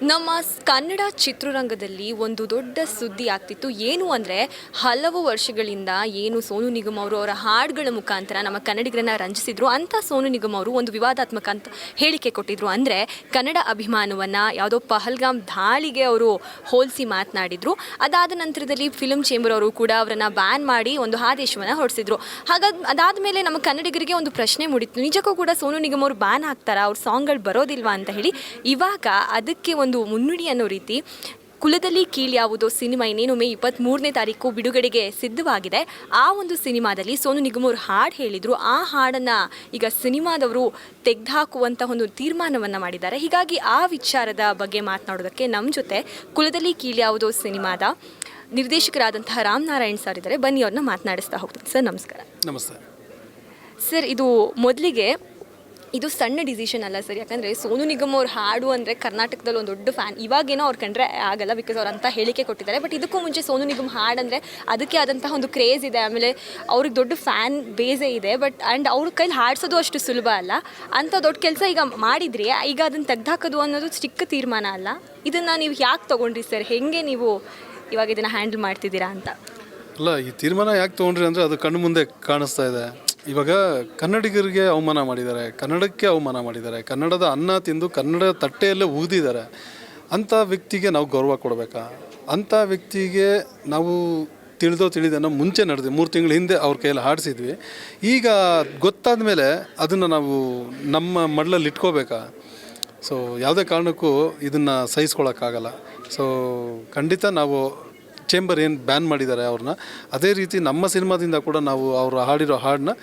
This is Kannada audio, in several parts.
ನಮ್ಮ ಕನ್ನಡ ಚಿತ್ರರಂಗದಲ್ಲಿ ಒಂದು ದೊಡ್ಡ ಸುದ್ದಿ ಆಗ್ತಿತ್ತು. ಏನು ಅಂದರೆ ಹಲವು ವರ್ಷಗಳಿಂದ ಏನು ಸೋನು ನಿಗಮ್ ಅವರು ಅವರ ಹಾಡುಗಳ ಮುಖಾಂತರ ನಮ್ಮ ಕನ್ನಡಿಗರನ್ನ ರಂಜಿಸಿದ್ರು. ಅಂಥ ಸೋನು ನಿಗಮ್ ಅವರು ಒಂದು ವಿವಾದಾತ್ಮಕ ಅಂತ ಹೇಳಿಕೆ ಕೊಟ್ಟಿದ್ರು. ಅಂದರೆ ಕನ್ನಡ ಅಭಿಮಾನವನ್ನು ಯಾವುದೋ ಪಹಲ್ಗಾಮ್ ದಾಳಿಗೆ ಅವರು ಹೋಲಿಸಿ ಮಾತನಾಡಿದರು. ಅದಾದ ನಂತರದಲ್ಲಿ ಫಿಲ್ಮ್ ಚೇಂಬರ್ ಅವರು ಕೂಡ ಅವರನ್ನು ಬ್ಯಾನ್ ಮಾಡಿ ಒಂದು ಆದೇಶವನ್ನು ಹೊರಡಿಸಿದ್ರು. ಹಾಗಾಗಿ ಅದಾದ ಮೇಲೆ ನಮ್ಮ ಕನ್ನಡಿಗರಿಗೆ ಒಂದು ಪ್ರಶ್ನೆ ಮೂಡಿತ್ತು, ನಿಜಕ್ಕೂ ಕೂಡ ಸೋನು ನಿಗಮ್ ಅವರು ಬ್ಯಾನ್ ಆಗ್ತಾರಾ, ಅವ್ರ ಸಾಂಗ್ಗಳು ಬರೋದಿಲ್ವಾ ಅಂತ ಹೇಳಿ. ಇವಾಗ ಅದಕ್ಕೆ ಒಂದು ಮುನ್ನುಡಿ ಅನ್ನೋ ರೀತಿ ಕುಲದಲ್ಲಿ ಕೀಳ್ಯಾವುದೋ ಸಿನಿಮಾ ಇನ್ನೇನು ಮೇ 23ನೇ ತಾರೀಕು ಬಿಡುಗಡೆಗೆ ಸಿದ್ಧವಾಗಿದೆ. ಆ ಒಂದು ಸಿನಿಮಾದಲ್ಲಿ ಸೋನು ನಿಗಮ್ ಅವರು ಹಾಡು ಹೇಳಿದರು. ಆ ಹಾಡನ್ನು ಈಗ ಸಿನಿಮಾದವರು ತೆಗೆದುಹಾಕುವಂಥ ಒಂದು ತೀರ್ಮಾನವನ್ನು ಮಾಡಿದ್ದಾರೆ. ಹೀಗಾಗಿ ಆ ವಿಚಾರದ ಬಗ್ಗೆ ಮಾತನಾಡೋದಕ್ಕೆ ನಮ್ಮ ಜೊತೆ ಕುಲದಲ್ಲಿ ಕೀಳ್ಯಾವುದೋ ಸಿನಿಮಾದ ನಿರ್ದೇಶಕರಾದಂತಹ ರಾಮನಾರಾಯಣ್ ಸರ್ ಇದ್ದಾರೆ. ಬನ್ನಿ ಅವ್ರನ್ನ ಮಾತನಾಡಿಸ್ತಾ ಹೋಗ್ತೀನಿ. ಸರ್ ನಮಸ್ಕಾರ. ನಮಸ್ತೆ ಸರ್, ಇದು ಮೊದಲಿಗೆ ಇದು ಸಣ್ಣ ಡಿಸಿಷನ್ ಅಲ್ಲ ಸರ್. ಯಾಕಂದರೆ ಸೋನು ನಿಗಮ್ ಅವ್ರ ಹಾಡು ಅಂದರೆ ಕರ್ನಾಟಕದಲ್ಲಿ ಒಂದು ದೊಡ್ಡ ಫ್ಯಾನ್. ಇವಾಗೇನೋ ಅವ್ರು ಕಂಡ್ರೆ ಆಗಲ್ಲ, ಬಿಕಾಸ್ ಅವ್ರು ಅಂತ ಹೇಳಿಕೆ ಕೊಟ್ಟಿದ್ದಾರೆ. ಬಟ್ ಇದಕ್ಕೂ ಮುಂಚೆ ಸೋನು ನಿಗಮ್ ಹಾಡು ಅಂದರೆ ಅದಕ್ಕೆ ಆದಂತಹ ಒಂದು ಕ್ರೇಜ್ ಇದೆ. ಆಮೇಲೆ ಅವ್ರಿಗೆ ದೊಡ್ಡ ಫ್ಯಾನ್ ಬೇಸೇ ಇದೆ. ಬಟ್ ಆ್ಯಂಡ್ ಅವ್ರ ಕೈಲಿ ಹಾಡಿಸೋದು ಅಷ್ಟು ಸುಲಭ ಅಲ್ಲ. ಅಂಥ ದೊಡ್ಡ ಕೆಲಸ ಈಗ ಮಾಡಿದ್ರಿ. ಈಗ ಅದನ್ನು ತೆಗ್ದಾಕೋದು ಅನ್ನೋದು ಚಿಕ್ಕ ತೀರ್ಮಾನ ಅಲ್ಲ. ಇದನ್ನು ನೀವು ಯಾಕೆ ತೊಗೊಂಡ್ರಿ ಸರ್? ಹೇಗೆ ನೀವು ಇವಾಗ ಇದನ್ನು ಹ್ಯಾಂಡಲ್ ಮಾಡ್ತಿದ್ದೀರಾ ಅಂತ? ಅಲ್ಲ, ಈ ತೀರ್ಮಾನ ಯಾಕೆ ತೊಗೊಂಡ್ರಿ ಅಂದರೆ ಅದು ಕಣ್ಣು ಮುಂದೆ ಕಾಣಿಸ್ತಾ ಇದೆ. ಇವಾಗ ಕನ್ನಡಿಗರಿಗೆ ಅವಮಾನ ಮಾಡಿದ್ದಾರೆ, ಕನ್ನಡಕ್ಕೆ ಅವಮಾನ ಮಾಡಿದ್ದಾರೆ, ಕನ್ನಡದ ಅನ್ನ ತಿಂದು ಕನ್ನಡ ತಟ್ಟೆಯಲ್ಲೇ ಉಗಿದಿದ್ದಾರೆ. ಅಂಥ ವ್ಯಕ್ತಿಗೆ ನಾವು ಗೌರವ ಕೊಡಬೇಕಾ? ಅಂಥ ವ್ಯಕ್ತಿಗೆ ನಾವು ತಿಳಿದೇನೋ ಮುಂಚೆ ನಡೆದ್ವಿ. 3 ತಿಂಗಳ ಹಿಂದೆ ಅವ್ರ ಕೈಯಲ್ಲಿ ಹಾಡಿಸಿದ್ವಿ. ಈಗ ಗೊತ್ತಾದ ಮೇಲೆ ಅದನ್ನು ನಾವು ನಮ್ಮ ಮಡ್ಲಲ್ಲಿ ಇಟ್ಕೋಬೇಕಾ? ಸೊ ಯಾವುದೇ ಕಾರಣಕ್ಕೂ ಇದನ್ನು ಸಹಿಸ್ಕೊಳ್ಳೋಕ್ಕಾಗಲ್ಲ. ಸೊ ಖಂಡಿತ ನಾವು ಚೇಂಬರ್ ಏನು ಬ್ಯಾನ್ ಮಾಡಿದ್ದಾರೆ ಅವ್ರನ್ನ, ಅದೇ ರೀತಿ ನಮ್ಮ ಸಿನಿಮಾದಿಂದ ಕೂಡ ನಾವು ಅವರು ಹಾಡಿರೋ ಹಾಡನ್ನ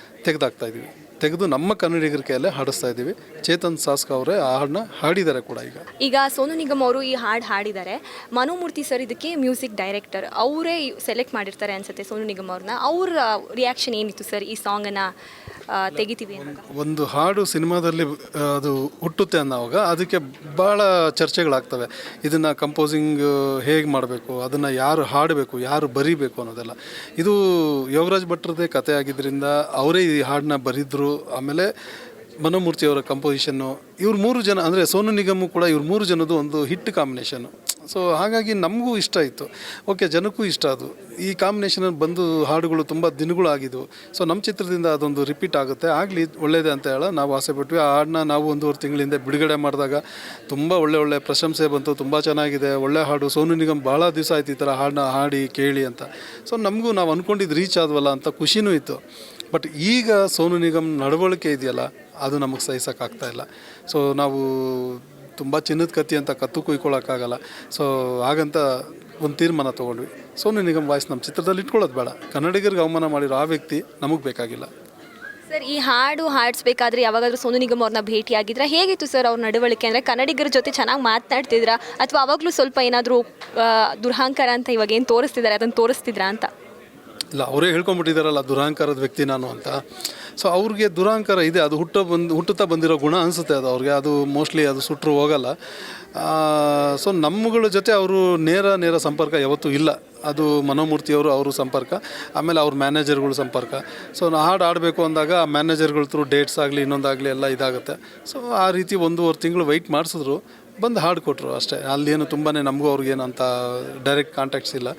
ತೆಗೆದು ನಮ್ಮ ಕನ್ನಡಿಗರ ಕೈಯಲ್ಲೇ ಹಾಡಿಸ್ತಾ ಇದ್ದೀವಿ. ಚೇತನ್ ಸಾಸ್ಕ ಅವರೇ ಆ ಹಾಡನ್ನ ಹಾಡಿದ್ದಾರೆ ಕೂಡ. ಈಗ ಸೋನು ನಿಗಮ್ ಅವರು ಈ ಹಾಡು ಹಾಡಿದ್ದಾರೆ. ಮನೋಮೂರ್ತಿ ಸರ್ ಇದಕ್ಕೆ ಮ್ಯೂಸಿಕ್ ಡೈರೆಕ್ಟರ್, ಅವರೇ ಸೆಲೆಕ್ಟ್ ಮಾಡಿರ್ತಾರೆ ಅನ್ಸುತ್ತೆ ಸೋನು ನಿಗಮ್ ಅವ್ರನ್ನ. ಅವ್ರ ರಿಯಾಕ್ಷನ್ ಏನಿತ್ತು ಸರ್ ಈ ಸಾಂಗನ್ನು ತೆಗಿತೀವಿ ಅಂತ? ಒಂದು ಹಾಡು ಸಿನಿಮಾದಲ್ಲಿ ಅದು ಹುಟ್ಟುತ್ತೆ ಅನ್ನೋವಾಗ ಅದಕ್ಕೆ ಭಾಳ ಚರ್ಚೆಗಳಾಗ್ತವೆ. ಇದನ್ನು ಕಂಪೋಸಿಂಗ್ ಹೇಗೆ ಮಾಡಬೇಕು, ಅದನ್ನು ಯಾರು ಹಾಡಬೇಕು, ಯಾರು ಬರೀಬೇಕು ಅನ್ನೋದೆಲ್ಲ. ಇದು ಯೋಗರಾಜ್ ಭಟ್ರದೇ ಕತೆ ಆಗಿದ್ದರಿಂದ ಅವರೇ ಈ ಹಾಡನ್ನ ಬರೆದ್ರು. ಆಮೇಲೆ ಮನೋಮೂರ್ತಿಯವರ ಕಂಪೋಸಿಷನ್ನು, ಇವ್ರು 3 ಜನ ಅಂದರೆ ಸೋನು ನಿಗಮ್ ಕೂಡ ಇವ್ರು 3 ಜನದ್ದು ಒಂದು ಹಿಟ್ ಕಾಂಬಿನೇಷನ್ನು. ಸೊ ಹಾಗಾಗಿ ನಮಗೂ ಇಷ್ಟ ಇತ್ತು, ಓಕೆ, ಜನಕ್ಕೂ ಇಷ್ಟ. ಅದು ಈ ಕಾಂಬಿನೇಷನಲ್ಲಿ ಬಂದು ಹಾಡುಗಳು ತುಂಬ ದಿನಗಳಾಗಿದ್ದವು. ಸೊ ನಮ್ಮ ಚಿತ್ರದಿಂದ ಅದೊಂದು ರಿಪೀಟ್ ಆಗುತ್ತೆ, ಆಗಲಿ ಒಳ್ಳೆಯದೇ ಅಂತ ಹೇಳ ನಾವು ಆಸೆ ಪಟ್ವಿ. ಆ ಹಾಡನ್ನ ನಾವು 1.5 ತಿಂಗಳಿಂದ ಬಿಡುಗಡೆ ಮಾಡಿದಾಗ ತುಂಬ ಒಳ್ಳೆ ಪ್ರಶಂಸೆ ಬಂತು. ತುಂಬ ಚೆನ್ನಾಗಿದೆ, ಒಳ್ಳೆ ಹಾಡು. ಸೋನು ನಿಗಮ್ ಭಾಳ ದಿವಸ ಆಯ್ತು ಈ ಥರ ಹಾಡನ್ನ ಹಾಡಿ ಕೇಳಿ ಅಂತ. ಸೊ ನಮಗೂ ನಾವು ಅಂದ್ಕೊಂಡಿದ್ದು ರೀಚ್ ಆದ್ವಲ್ಲ ಅಂತ ಖುಷಿನೂ ಇತ್ತು. ಬಟ್ ಈಗ ಸೋನು ನಿಗಮ್ ನಡವಳಿಕೆ ಇದೆಯಲ್ಲ, ಅದು ನಮಗೆ ಸಹಿಸೋಕ್ಕಾಗ್ತಾ ಇಲ್ಲ. ಸೊ ನಾವು ತುಂಬ ಚಿನ್ನದ ಕತ್ತಿ ಅಂತ ಕತ್ತು ಕುಯ್ಕೊಳ್ಳೋಕ್ಕಾಗಲ್ಲ. ಸೊ ಹಾಗಂತ ಒಂದು ತೀರ್ಮಾನ ತೊಗೊಂಡ್ವಿ, ಸೋನು ನಿಗಮ್ ವಾಯ್ಸ್ ನಮ್ಮ ಚಿತ್ರದಲ್ಲಿ ಇಟ್ಕೊಳ್ಳೋದು ಬೇಡ. ಕನ್ನಡಿಗರಿಗೆ ಅವಮಾನ ಮಾಡಿರೋ ಆ ವ್ಯಕ್ತಿ ನಮಗೆ ಬೇಕಾಗಿಲ್ಲ. ಸರ್, ಈ ಹಾಡು ಹಾಡಿಸ್ಬೇಕಾದ್ರೆ ಯಾವಾಗಾದರೂ ಸೋನು ನಿಗಮ್ ಅವ್ರನ್ನ ಭೇಟಿಯಾಗಿದ್ರೆ ಹೇಗಿತ್ತು ಸರ್ ಅವ್ರ ನಡವಳಿಕೆ? ಅಂದರೆ ಕನ್ನಡಿಗರ ಜೊತೆ ಚೆನ್ನಾಗಿ ಮಾತನಾಡ್ತಿದ್ರಾ, ಅಥವಾ ಅವಾಗಲೂ ಸ್ವಲ್ಪ ಏನಾದರೂ ದುರಹಂಕಾರ ಅಂತ ಇವಾಗ ಏನು ತೋರಿಸ್ತಿದ್ದಾರೆ ಅದನ್ನು ತೋರಿಸ್ತಿದ್ರಾ ಅಂತ? ಇಲ್ಲ, ಅವರೇ ಹೇಳ್ಕೊಂಬಿಟ್ಟಿದ್ದಾರಲ್ಲ ದುರಹಂಕಾರದ ವ್ಯಕ್ತಿ ನಾನು ಅಂತ. ಸೊ ಅವ್ರಿಗೆ ದುರಹಂಕಾರ ಇದೆ, ಅದು ಹುಟ್ಟುತ್ತಾ ಬಂದಿರೋ ಗುಣ ಅನಿಸುತ್ತೆ ಅದು ಅವ್ರಿಗೆ. ಅದು ಮೋಸ್ಟ್ಲಿ ಅದು ಸುಟ್ಟರು ಹೋಗಲ್ಲ. ಸೊ ನಮ್ಮಗಳ ಜೊತೆ ಅವರು ನೇರ ಸಂಪರ್ಕ ಯಾವತ್ತೂ ಇಲ್ಲ. ಅದು ಮನೋಮೂರ್ತಿಯವರು ಅವರು ಸಂಪರ್ಕ, ಆಮೇಲೆ ಅವ್ರ ಮ್ಯಾನೇಜರ್ಗಳು ಸಂಪರ್ಕ. ಸೊ ಹಾಡು ಆಡಬೇಕು ಅಂದಾಗ ಆ ಮ್ಯಾನೇಜರ್ಗಳ ಥ್ರೂ ಡೇಟ್ಸ್ ಆಗಲಿ ಇನ್ನೊಂದಾಗಲಿ ಎಲ್ಲ ಇದಾಗುತ್ತೆ. ಸೊ ಆ ರೀತಿ 1.5 ತಿಂಗಳು ವೆಯ್ಟ್ ಮಾಡಿಸಿದ್ರು, ಬಂದು ಹಾಡು ಕೊಟ್ಟರು ಅಷ್ಟೇ. ಅಲ್ಲೇನು ತುಂಬಾ ನಮಗೂ ಅವ್ರಿಗೇನು ಅಂತ ಡೈರೆಕ್ಟ್ ಕಾಂಟ್ಯಾಕ್ಟ್ಸ್ ಇಲ್ಲ.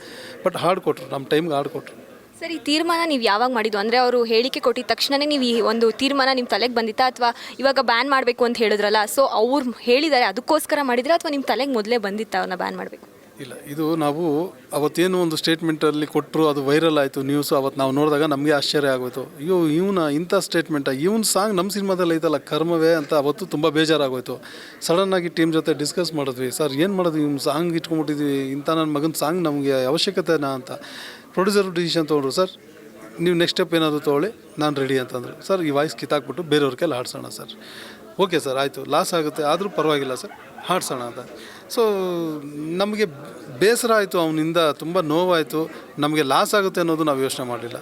ಬಟ್ ಹಾಡು ಕೊಟ್ಟರು, ನಮ್ಮ ಟೈಮ್ಗೆ ಹಾಡು ಕೊಟ್ಟರು. ಸರ್, ಈ ತೀರ್ಮಾನ ನೀವು ಯಾವಾಗ ಮಾಡಿದ್ದು? ಅಂದರೆ ಅವರು ಹೇಳಿಕೆ ಕೊಟ್ಟಿದ ತಕ್ಷಣವೇ ನೀವು ಈ ಒಂದು ತೀರ್ಮಾನ ನಿಮ್ಮ ತಲೆಗೆ ಬಂದಿತ್ತಾ, ಅಥವಾ ಇವಾಗ ಬ್ಯಾನ್ ಮಾಡಬೇಕು ಅಂತ ಹೇಳಿದ್ರಲ್ಲ, ಸೊ ಅವ್ರು ಹೇಳಿದ್ದಾರೆ ಅದಕ್ಕೋಸ್ಕರ ಮಾಡಿದ್ರೆ, ಅಥವಾ ನಿಮ್ಮ ತಲೆಗೆ ಮೊದಲೇ ಬಂದಿತ್ತಾ ಅವ್ರನ್ನ ಬ್ಯಾನ್ ಮಾಡಬೇಕು? ಇಲ್ಲ, ಇದು ನಾವು ಅವತ್ತೇನು ಒಂದು ಸ್ಟೇಟ್ಮೆಂಟಲ್ಲಿ ಕೊಟ್ಟರು, ಅದು ವೈರಲ್ ಆಯಿತು ನ್ಯೂಸು. ಅವತ್ತು ನಾವು ನೋಡಿದಾಗ ನಮಗೆ ಆಶ್ಚರ್ಯ ಆಗೋಯ್ತು. ಇವನ ಇಂಥ ಸ್ಟೇಟ್ಮೆಂಟ, ಇವನ ಸಾಂಗ್ ನಮ್ಮ ಸಿನಿಮಾದಲ್ಲಿ ಐತಲ್ಲ ಕರ್ಮವೇ ಅಂತ. ಅವತ್ತು ತುಂಬ ಬೇಜಾರಾಗೋಯ್ತು. ಸಡನ್ನಾಗಿ ಟೀಮ್ ಜೊತೆ ಡಿಸ್ಕಸ್ ಮಾಡಿದ್ವಿ, ಸರ್ ಏನು ಮಾಡೋದು, ಇವ್ನ ಸಾಂಗ್ ಇಟ್ಕೊಂಡ್ಬಿಟ್ಟಿದ್ವಿ, ಇಂಥ ನನ್ನ ಮಗನ ಸಾಂಗ್ ನಮಗೆ ಅವಶ್ಯಕತೆನಾ ಅಂತ. ಪ್ರೊಡ್ಯೂಸರ್ ಡಿಸಿಷನ್ ತೊಗೊಂಡ್ರು, ಸರ್ ನೀವು ನೆಕ್ಸ್ಟ್ ಸ್ಟೆಪ್ ಏನಾದರೂ ತೊಗೊಳ್ಳಿ, ನಾನು ರೆಡಿ ಅಂತಂದರು. ಸರ್ ಈ ವಾಯ್ಸ್ ಕಿತ್ತಾಕ್ಬಿಟ್ಟು ಬೇರೆಯವ್ರ ಕೈಲಿ ಹಾಡ್ಸೋಣ ಸರ್. ಓಕೆ ಸರ್, ಆಯಿತು, ಲಾಸ್ ಆಗುತ್ತೆ ಆದರೂ ಪರವಾಗಿಲ್ಲ ಸರ್, ಹಾಡ್ಸೋಣ ಅಂತ. ಸೊ ನಮಗೆ ಬೇಸರ ಆಯಿತು, ಅವನಿಂದ ತುಂಬ ನೋವಾಯಿತು. ನಮಗೆ ಲಾಸ್ ಆಗುತ್ತೆ ಅನ್ನೋದು ನಾವು ಯೋಚನೆ ಮಾಡಲಿಲ್ಲ.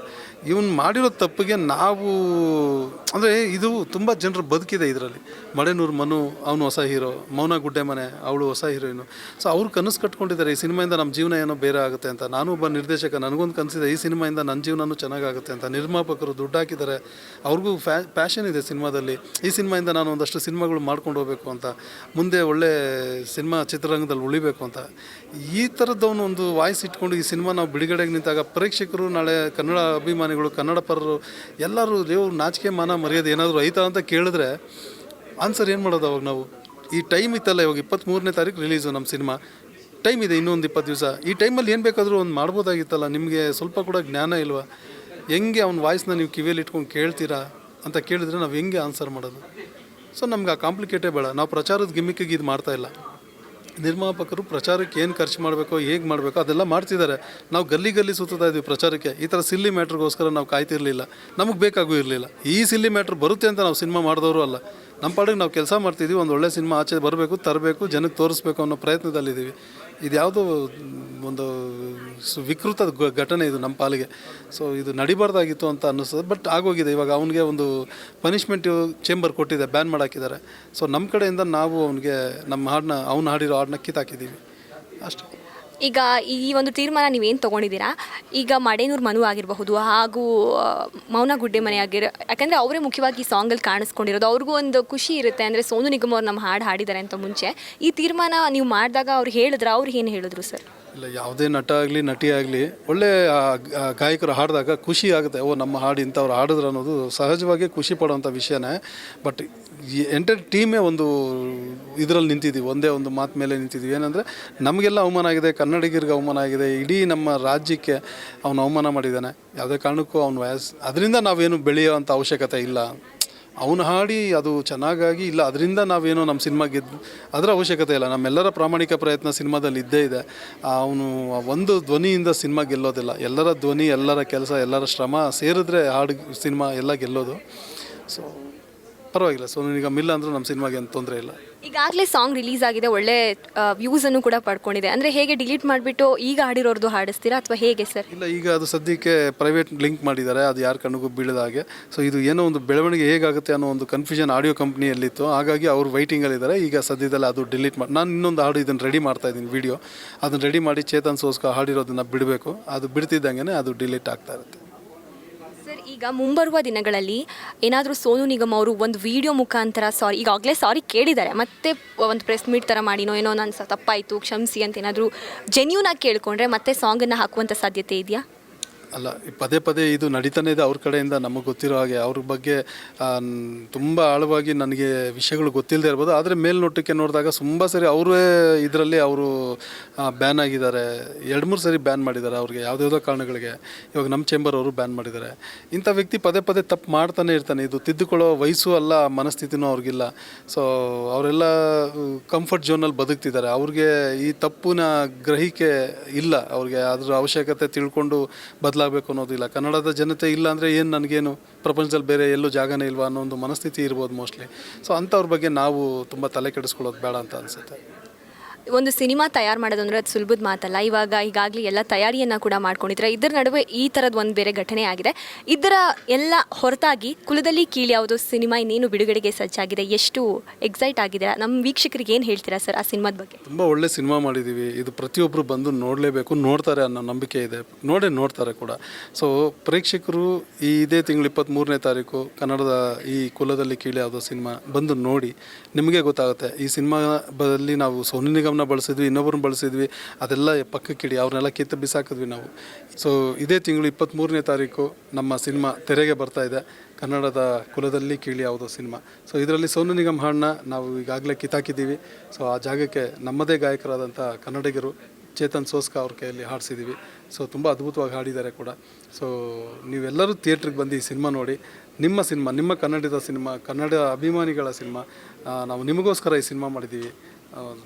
ಇವನು ಮಾಡಿರೋ ತಪ್ಪಿಗೆ ನಾವು ಅಂದರೆ ಇದು ತುಂಬ ಜನರು ಬದುಕಿದೆ ಇದರಲ್ಲಿ. ಮಡೆನೂರು ಮನು ಅವನು ಹೊಸ ಹೀರೋ, ಮೌನ ಗುಡ್ಡೆ ಮನೆ ಅವಳು ಹೊಸ ಹೀರೋಯಿನು. ಸೊ ಅವ್ರು ಕನಸು ಕಟ್ಕೊಂಡಿದ್ದಾರೆ ಈ ಸಿನಿಮಾಯಿಂದ ನಮ್ಮ ಜೀವನ ಏನೋ ಬೇರೆ ಆಗುತ್ತೆ ಅಂತ. ನಾನು ಒಬ್ಬ ನಿರ್ದೇಶಕ, ನನಗೊಂದು ಕನಸಿದೆ ಈ ಸಿನಿಮಾಯಿಂದ ನನ್ನ ಜೀವನನೂ ಚೆನ್ನಾಗಾಗುತ್ತೆ ಅಂತ. ನಿರ್ಮಾಪಕರು ದುಡ್ಡು ಹಾಕಿದ್ದಾರೆ, ಅವ್ರಿಗೂ ಪ್ಯಾಷನ್ ಇದೆ ಸಿನಿಮಾದಲ್ಲಿ. ಈ ಸಿನಿಮಾಯಿಂದ ನಾನು ಒಂದಷ್ಟು ಸಿನಿಮಾಗಳು ಮಾಡ್ಕೊಂಡು ಹೋಗಬೇಕು ಅಂತ, ಮುಂದೆ ಒಳ್ಳೆ ಸಿನಿಮಾ ಚಿತ್ರರಂಗದಲ್ಲಿ ಉಳಿಬೇಕು ಅಂತ. ಈ ಥರದ್ದವನು ಒಂದು ವಾಯ್ಸ್ ಇಟ್ಕೊಂಡು ಈ ಸಿನಿಮಾ ನಾವು ಬಿಡುಗಡೆಗೆ ನಿಂತಾಗ ಪ್ರೇಕ್ಷಕರು, ನಾಳೆ ಕನ್ನಡ ಅಭಿಮಾನಿಗಳು, ಕನ್ನಡ ಪರರು ಎಲ್ಲರೂ ದೇವ್ರು ನಾಚಿಕೆ ಮಾನ ಮರ್ಯಾದೆ ಏನಾದರೂ ಐತಾ ಅಂತ ಕೇಳಿದ್ರೆ ಆನ್ಸರ್ ಏನು ಮಾಡೋದು ಅವಾಗ ನಾವು? ಈ ಟೈಮ್ ಇತ್ತಲ್ಲ, ಇವಾಗ 23ನೇ ತಾರೀಕು ರಿಲೀಸು ನಮ್ಮ ಸಿನಿಮಾ, ಟೈಮ್ ಇದೆ ಇನ್ನೊಂದು 20 ದಿವಸ. ಈ ಟೈಮಲ್ಲಿ ಏನು ಬೇಕಾದರೂ ಒಂದು ಮಾಡ್ಬೋದಾಗಿತ್ತಲ್ಲ. ನಿಮಗೆ ಸ್ವಲ್ಪ ಕೂಡ ಜ್ಞಾನ ಇಲ್ವಾ? ಹೆಂಗೆ ಅವ್ನ ವಾಯ್ಸ್ನ ನೀವು ಕಿವಿಯಲ್ಲಿ ಇಟ್ಕೊಂಡು ಕೇಳ್ತೀರಾ ಅಂತ ಕೇಳಿದ್ರೆ ನಾವು ಹೆಂಗೆ ಆನ್ಸರ್ ಮಾಡೋದು? ಸೊ ನಮ್ಗೆ ಆ ಕಾಂಪ್ಲಿಕೇಟೇ ಬೇಡ. ನಾವು ಪ್ರಚಾರದ ಗಿಮ್ಮಿಕ್ಕಿಗೆ ಇದು ಮಾಡ್ತಾಯಿಲ್ಲ. ನಿರ್ಮಾಪಕರು ಪ್ರಚಾರಕ್ಕೆ ಏನು ಖರ್ಚು ಮಾಡಬೇಕೋ, ಹೇಗೆ ಮಾಡಬೇಕೋ ಅದೆಲ್ಲ ಮಾಡ್ತಿದ್ದಾರೆ. ನಾವು ಗಲ್ಲಿ ಸುತ್ತಾ ಇದ್ವಿ ಪ್ರಚಾರಕ್ಕೆ. ಈ ಥರ ಸಿಲ್ಲಿ ಮ್ಯಾಟ್ರಿಗೋಸ್ಕರ ನಾವು ಕಾಯ್ತಿರಲಿಲ್ಲ, ನಮಗೆ ಬೇಕಾಗೂ ಇರಲಿಲ್ಲ. ಈ ಸಿಲ್ಲಿ ಮ್ಯಾಟ್ರ್ ಬರುತ್ತೆ ಅಂತ ನಾವು ಸಿನಿಮಾ ಮಾಡಿದವರು ಅಲ್ಲ. ನಮ್ಮ ಪಾಡಿಗೆ ನಾವು ಕೆಲಸ ಮಾಡ್ತಿದ್ವಿ. ಒಂದು ಒಳ್ಳೆ ಸಿನಿಮಾ ಆಚೆ ಬರಬೇಕು, ತರಬೇಕು, ಜನಕ್ಕೆ ತೋರಿಸ್ಬೇಕು ಅನ್ನೋ ಪ್ರಯತ್ನದಲ್ಲಿದ್ದೀವಿ. ಇದು ಯಾವುದೋ ಒಂದು ವಿಕೃತ ಘಟನೆ ಇದು ನಮ್ಮ ಪಾಲಿಗೆ. ಸೊ ಇದು ನಡಿಬಾರ್ದಾಗಿತ್ತು ಅಂತ ಅನ್ನಿಸ್ತದೆ. ಬಟ್ ಆಗೋಗಿದೆ. ಇವಾಗ ಅವನಿಗೆ ಒಂದು ಪನಿಷ್ಮೆಂಟ್ ಚೇಂಬರ್ ಕೊಟ್ಟಿದೆ, ಬ್ಯಾನ್ ಮಾಡಾಕಿದ್ದಾರೆ. ಸೊ ನಮ್ಮ ಕಡೆಯಿಂದ ನಾವು ಅವನಿಗೆ ನಮ್ಮ ಹಾಡನ್ನ, ಅವ್ನು ಹಾಡಿರೋ ಹಾಡನ್ನ ಕಿತ್ತಾಕಿದ್ದೀವಿ ಅಷ್ಟೇ. ಈಗ ಈ ಒಂದು ತೀರ್ಮಾನ ನೀವೇನು ತೊಗೊಂಡಿದ್ದೀರಾ, ಈಗ ಮಡೆನೂರು ಮನು ಆಗಿರಬಹುದು ಹಾಗೂ ಮೌನ ಗುಡ್ಡೆ ಮನೆ ಯಾಕಂದರೆ ಅವರೇ ಮುಖ್ಯವಾಗಿ ಈ ಸಾಂಗಲ್ಲಿ ಕಾಣಿಸ್ಕೊಂಡಿರೋದು. ಅವ್ರಿಗೂ ಒಂದು ಖುಷಿ ಇರುತ್ತೆ, ಅಂದರೆ ಸೋನು ನಿಗಮ್ ಅವ್ರು ನಮ್ಮ ಹಾಡು ಹಾಡಿದ್ದಾರೆ ಅಂತ ಮುಂಚೆ. ಈ ತೀರ್ಮಾನ ನೀವು ಮಾಡಿದಾಗ ಅವ್ರು ಹೇಳಿದ್ರು, ಅವ್ರು ಏನು ಹೇಳಿದ್ರು ಸರ್? ಇಲ್ಲ, ಯಾವುದೇ ನಟ ಆಗಲಿ ನಟಿ ಆಗಲಿ ಒಳ್ಳೆ ಗಾಯಕರು ಹಾಡಿದಾಗ ಖುಷಿ ಆಗುತ್ತೆ. ಓ ನಮ್ಮ ಹಾಡು ಇಂಥವ್ರು ಹಾಡಿದ್ರು ಅನ್ನೋದು ಸಹಜವಾಗಿ ಖುಷಿ ಪಡೋವಂಥ ವಿಷಯನೇ. ಬಟ್ ಈ ಎಂಟರ್ ಟೀಮೇ ಒಂದು ಇದರಲ್ಲಿ ನಿಂತಿದ್ದೀವಿ, ಒಂದೇ ಒಂದು ಮಾತು ಮೇಲೆ ನಿಂತಿದ್ದೀವಿ. ಏನಂದರೆ ನಮಗೆಲ್ಲ ಅವಮಾನ ಆಗಿದೆ, ಕನ್ನಡಿಗರಿಗೆ ಅವಮಾನ ಆಗಿದೆ, ಇಡೀ ನಮ್ಮ ರಾಜ್ಯಕ್ಕೆ ಅವನು ಅವಮಾನ ಮಾಡಿದ್ದಾನೆ. ಯಾವುದೇ ಕಾರಣಕ್ಕೂ ಅವನ ಅದರಿಂದ ನಾವೇನು ಬೆಳೆಯೋವಂಥ ಅವಶ್ಯಕತೆ ಇಲ್ಲ. ಅವನು ಹಾಡಿ ಅದು ಚೆನ್ನಾಗಾಗಿ ಇಲ್ಲ, ಅದರಿಂದ ನಾವೇನೋ ನಮ್ಮ ಸಿನಿಮಾ ಅದರ ಅವಶ್ಯಕತೆ ಇಲ್ಲ. ನಮ್ಮೆಲ್ಲರ ಪ್ರಾಮಾಣಿಕ ಪ್ರಯತ್ನ ಸಿನಿಮಾದಲ್ಲಿ ಇದ್ದೇ ಇದೆ. ಅವನು ಒಂದು ಧ್ವನಿಯಿಂದ ಸಿನಿಮಾ ಗೆಲ್ಲೋದಿಲ್ಲ. ಎಲ್ಲರ ಧ್ವನಿ, ಎಲ್ಲರ ಕೆಲಸ, ಎಲ್ಲರ ಶ್ರಮ ಸೇರಿದ್ರೆ ಹಾಡು ಸಿನಿಮಾ ಎಲ್ಲ ಗೆಲ್ಲೋದು. ಸೊ ಪರವಾಗಿಲ್ಲ, ಸೋನು ನಿಗಮ್ ಇಲ್ಲ ಅಂದರೂ ನಮ್ಮ ಸಿನಿಮಾಗೆ ಏನು ತೊಂದರೆ ಇಲ್ಲ. ಈಗಾಗಲೇ ಸಾಂಗ್ ರಿಲೀಸ್ ಆಗಿದೆ, ಒಳ್ಳೆ ವ್ಯೂಸನ್ನು ಕೂಡ ಪಡ್ಕೊಂಡಿದೆ. ಅಂದರೆ ಹೇಗೆ ಡಿಲೀಟ್ ಮಾಡಿಬಿಟ್ಟು ಈಗ ಹಾಡಿರೋರ್ದು ಹಾಡಿಸ್ತೀರಾ ಅಥವಾ ಹೇಗೆ ಸರ್? ಇಲ್ಲ, ಈಗ ಅದು ಸದ್ಯಕ್ಕೆ ಪ್ರೈವೇಟ್ ಲಿಂಕ್ ಮಾಡಿದ್ದಾರೆ, ಅದು ಯಾರ ಕಣ್ಣಿಗೂ ಬೀಳದ ಹಾಗೆ. ಸೊ ಇದು ಏನೋ ಒಂದು ಬೆಳವಣಿಗೆ ಹೇಗಾಗುತ್ತೆ ಅನ್ನೋ ಒಂದು ಕನ್ಫ್ಯೂಷನ್ ಆಡಿಯೋ ಕಂಪ್ನಿಯಲ್ಲಿತ್ತು. ಹಾಗಾಗಿ ಅವರು ವೈಟಿಂಗಲ್ಲಿದ್ದಾರೆ. ಈಗ ಸದ್ಯದಲ್ಲೇ ಅದು ಡಿಲೀಟ್ ಮಾಡಿ, ನಾನು ಇನ್ನೊಂದು ಹಾಡು ಇದನ್ನು ರೆಡಿ ಮಾಡ್ತಾ ಇದ್ದೀನಿ, ವಿಡಿಯೋ ಅದನ್ನು ರೆಡಿ ಮಾಡಿ ಚೇತನ್ ಸೋಸ್ಕ ಹಾಡಿರೋದನ್ನು ಬಿಡಬೇಕು. ಅದು ಬಿಡ್ತಿದ್ದಂಗೆ ಅದು ಡಿಲೀಟ್ ಆಗ್ತಾ ಇರುತ್ತೆ. ಈಗ ಮುಂಬರುವ ದಿನಗಳಲ್ಲಿ ಏನಾದರೂ ಸೋನು ನಿಗಮ್ ಅವರು ಒಂದು ವಿಡಿಯೋ ಮುಖಾಂತರ ಈಗಾಗಲೇ ಸಾರಿ ಕೇಳಿದ್ದಾರೆ, ಮತ್ತೆ ಒಂದು ಪ್ರೆಸ್ ಮೀಟ್ ಥರ ಮಾಡಿನೋ ಏನೋ ನನ್ನ ತಪ್ಪಾಯಿತು ಕ್ಷಮಿಸಿ ಅಂತ ಏನಾದರೂ ಜೆನ್ಯೂನ್ ಆಗಿ ಕೇಳಿಕೊಂಡ್ರೆ ಮತ್ತೆ ಸಾಂಗನ್ನು ಹಾಕುವಂಥ ಸಾಧ್ಯತೆ ಇದೆಯಾ? ಅಲ್ಲ, ಪದೇ ಪದೇ ಇದು ನಡೀತಾನೆ ಇದೆ ಅವ್ರ ಕಡೆಯಿಂದ. ನಮಗೆ ಗೊತ್ತಿರೋ ಹಾಗೆ ಅವ್ರ ಬಗ್ಗೆ ತುಂಬ ಆಳವಾಗಿ ನನಗೆ ವಿಷಯಗಳು ಗೊತ್ತಿಲ್ಲದೆ ಇರ್ಬೋದು. ಆದರೆ ಮೇಲ್ನೋಟಕ್ಕೆ ನೋಡಿದಾಗ ತುಂಬ ಸರಿ ಅವರೇ ಇದರಲ್ಲಿ ಅವರು ಬ್ಯಾನ್ ಆಗಿದ್ದಾರೆ. 2-3 ಸರಿ ಬ್ಯಾನ್ ಮಾಡಿದ್ದಾರೆ ಅವ್ರಿಗೆ ಯಾವುದ್ಯಾವುದೋ ಕಾರಣಗಳಿಗೆ. ಇವಾಗ ನಮ್ಮ ಚೇಂಬರ್ ಅವರು ಬ್ಯಾನ್ ಮಾಡಿದ್ದಾರೆ. ಇಂಥ ವ್ಯಕ್ತಿ ಪದೇ ಪದೇ ತಪ್ಪು ಮಾಡ್ತಾನೆ ಇರ್ತಾನೆ. ಇದು ತಿದ್ದುಕೊಳ್ಳೋ ವಯಸ್ಸು ಅಲ್ಲ, ಮನಸ್ಥಿತಿನೂ ಅವ್ರಿಗಿಲ್ಲ. ಸೊ ಅವರೆಲ್ಲ ಕಂಫರ್ಟ್ ಝೋನಲ್ಲಿ ಬದುಕ್ತಿದ್ದಾರೆ. ಅವ್ರಿಗೆ ಈ ತಪ್ಪಿನ ಗ್ರಹಿಕೆ ಇಲ್ಲ. ಅವ್ರಿಗೆ ಅದ್ರ ಅವಶ್ಯಕತೆ ತಿಳ್ಕೊಂಡು ಬದಲಾಗಬೇಕು ಅನ್ನೋದಿಲ್ಲ. ಕನ್ನಡದ ಜನತೆ ಇಲ್ಲ ಅಂದರೆ ಏನು, ನನಗೇನು ಪ್ರಪಂಚದಲ್ಲಿ ಬೇರೆ ಎಲ್ಲೂ ಜಾಗನೇ ಇಲ್ವಾ ಅನ್ನೋ ಒಂದು ಮನಸ್ಥಿತಿ ಇರ್ಬೋದು ಮೋಸ್ಟ್ಲಿ. ಸೊ ಅಂಥವ್ರ ಬಗ್ಗೆ ನಾವು ತುಂಬ ತಲೆ ಕೆಡಿಸ್ಕೊಳ್ಳೋದು ಬೇಡ ಅಂತ ಅನಿಸುತ್ತೆ. ಒಂದು ಸಿನಿಮಾ ತಯಾರು ಮಾಡೋದಂದ್ರೆ ಅದು ಸುಲಭದ ಮಾತಲ್ಲ. ಈಗಾಗಲೇ ಎಲ್ಲ ತಯಾರಿಯನ್ನು ಕೂಡ ಮಾಡ್ಕೊಂಡಿದ್ರೆ, ಇದರ ನಡುವೆ ಈ ಥರದ್ದು ಒಂದು ಬೇರೆ ಘಟನೆ ಆಗಿದೆ. ಇದರ ಎಲ್ಲ ಹೊರತಾಗಿ ಕುಲದಲ್ಲಿ ಕೀಳು ಯಾವುದೋ ಸಿನಿಮಾ ಇನ್ನೇನು ಬಿಡುಗಡೆಗೆ ಸಜ್ಜಾಗಿದೆ. ಎಷ್ಟು ಎಕ್ಸೈಟ್ ಆಗಿದ್ದೀರಾ? ನಮ್ಮ ವೀಕ್ಷಕರಿಗೆ ಏನು ಹೇಳ್ತೀರಾ ಸರ್ ಆ ಸಿನಿಮಾದ ಬಗ್ಗೆ? ತುಂಬ ಒಳ್ಳೆ ಸಿನಿಮಾ ಮಾಡಿದ್ದೀವಿ. ಇದು ಪ್ರತಿಯೊಬ್ಬರು ಬಂದು ನೋಡಲೇಬೇಕು, ನೋಡ್ತಾರೆ ಅನ್ನೋ ನಂಬಿಕೆ ಇದೆ, ನೋಡ್ತಾರೆ ಕೂಡ. ಸೊ ಪ್ರೇಕ್ಷಕರು ಇದೇ ತಿಂಗಳು 23ನೇ ತಾರೀಕು ಕನ್ನಡದ ಈ ಕುಲದಲ್ಲಿ ಕೀಳು ಯಾವುದೋ ಸಿನಿಮಾ ಬಂದು ನೋಡಿ, ನಿಮಗೆ ಗೊತ್ತಾಗುತ್ತೆ. ಈ ಸಿನಿಮಾದಲ್ಲಿ ನಾವು ಸೋನು ನಿಗಮ್ ಬಳಸಿದ್ವಿ, ಇನ್ನೊಬ್ಬರನ್ನ ಬಳಸಿದ್ವಿ, ಅದೆಲ್ಲ ಪಕ್ಕಕ್ಕಿಡಿ, ಅವ್ರನ್ನೆಲ್ಲ ಕಿತ್ತು ಬಿಸಾಕಿದ್ವಿ ನಾವು. ಸೊ ಇದೇ ತಿಂಗಳು 23ನೇ ತಾರೀಕು ನಮ್ಮ ಸಿನಿಮಾ ತೆರೆಗೆ ಬರ್ತಾ ಇದೆ, ಕನ್ನಡದ ಕುಲದಲ್ಲಿ ಕೀಳು ಯಾವುದೋ ಸಿನಿಮಾ. ಸೊ ಇದರಲ್ಲಿ ಸೋನು ನಿಗಮ್ ಹಾಡನ್ನ ನಾವು ಈಗಾಗಲೇ ಕಿತ್ತಾಕಿದ್ದೀವಿ. ಸೊ ಆ ಜಾಗಕ್ಕೆ ನಮ್ಮದೇ ಗಾಯಕರಾದಂಥ ಕನ್ನಡಿಗರು ಚೇತನ್ ಸೋಸ್ಕ ಅವ್ರ ಕೈಯಲ್ಲಿ ಹಾಡಿಸಿದ್ದೀವಿ. ಸೊ ತುಂಬ ಅದ್ಭುತವಾಗಿ ಹಾಡಿದ್ದಾರೆ ಕೂಡ. ಸೊ ನೀವೆಲ್ಲರೂ ಥಿಯೇಟ್ರಿಗೆ ಬಂದು ಈ ಸಿನಿಮಾ ನೋಡಿ. ನಿಮ್ಮ ಸಿನಿಮಾ, ನಿಮ್ಮ ಕನ್ನಡದ ಸಿನಿಮಾ, ಕನ್ನಡ ಅಭಿಮಾನಿಗಳ ಸಿನಿಮಾ. ನಾವು ನಿಮಗೋಸ್ಕರ ಈ ಸಿನಿಮಾ ಮಾಡಿದ್ದೀವಿ.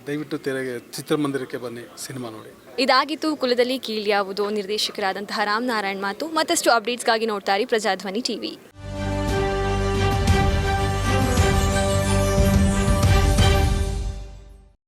ದಯವಿಟ್ಟು ತೆರೆಗೆ ಚಿತ್ರಮಂದಿರಕ್ಕೆ ಬನ್ನಿ, ಸಿನಿಮಾ ನೋಡಿ. ಇದಾಗಿತ್ತು ಕುಲದಲ್ಲಿ ಕೀಳು ಯಾವುದೋ ನಿರ್ದೇಶಕರಾದಂತಹ ರಾಮ್ ನಾರಾಯಣ್ ಮಾತು. ಮತ್ತಷ್ಟು ಅಪ್ಡೇಟ್ಸ್ಗಾಗಿ ನೋಡ್ತಾ ಇರಿ ಪ್ರಜಾಧ್ವನಿ ಟಿವಿ.